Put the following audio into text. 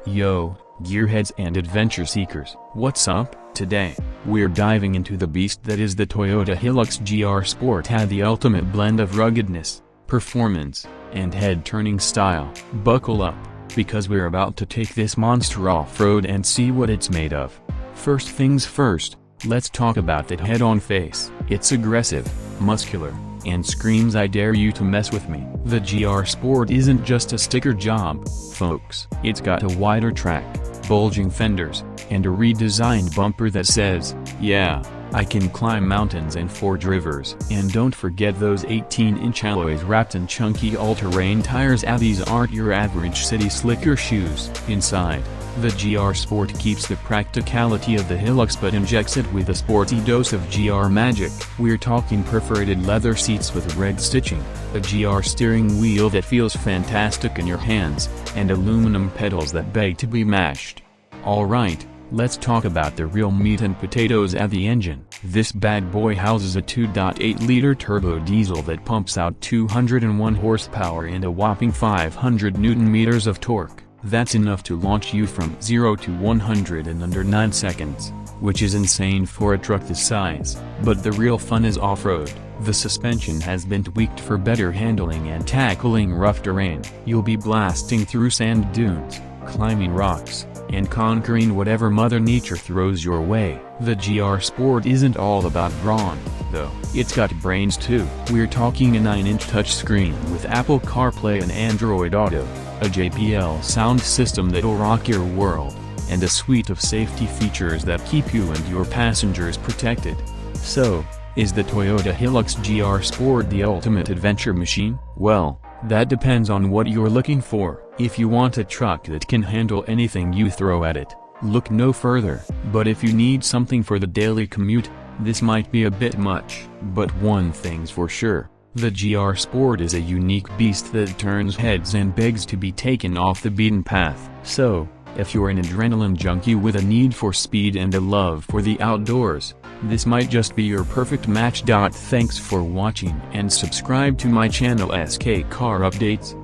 Yo, gearheads and adventure seekers, what's up? Today, we're diving into the beast that is the Toyota Hilux GR Sport. The ultimate blend of ruggedness, performance, and head-turning style. Buckle up, because we're about to take this monster off-road and see what it's made of. First things first, let's talk about that head-on face. It's aggressive, muscular, and screams "I dare you to mess with me." The GR Sport isn't just a sticker job, folks. It's got a wider track, bulging fenders, and a redesigned bumper that says, "Yeah, I can climb mountains and forge rivers." And don't forget those 18-inch alloys wrapped in chunky all-terrain tires. These aren't your average city slicker shoes. Inside, the GR Sport keeps the practicality of the Hilux but injects it with a sporty dose of GR magic. We're talking perforated leather seats with red stitching, a GR steering wheel that feels fantastic in your hands, and aluminum pedals that beg to be mashed. Alright, let's talk about the real meat and potatoes at the engine. This bad boy houses a 2.8-liter turbo diesel that pumps out 201 horsepower and a whopping 500 Nm of torque. That's enough to launch you from 0 to 100 in under 9 seconds, which is insane for a truck this size. But the real fun is off-road. The suspension has been tweaked for better handling and tackling rough terrain. You'll be blasting through sand dunes, climbing rocks, and conquering whatever Mother Nature throws your way. The GR Sport isn't all about brawn, though. It's got brains too. We're talking a 9-inch touchscreen with Apple CarPlay and Android Auto, a JBL sound system that'll rock your world, and a suite of safety features that keep you and your passengers protected. So, is the Toyota Hilux GR Sport the ultimate adventure machine? Well, that depends on what you're looking for. If you want a truck that can handle anything you throw at it, look no further. But if you need something for the daily commute, this might be a bit much. But one thing's for sure, the GR Sport is a unique beast that turns heads and begs to be taken off the beaten path. So, if you're an adrenaline junkie with a need for speed and a love for the outdoors, this might just be your perfect match. Thanks for watching and subscribe to my channel SK Car Updates.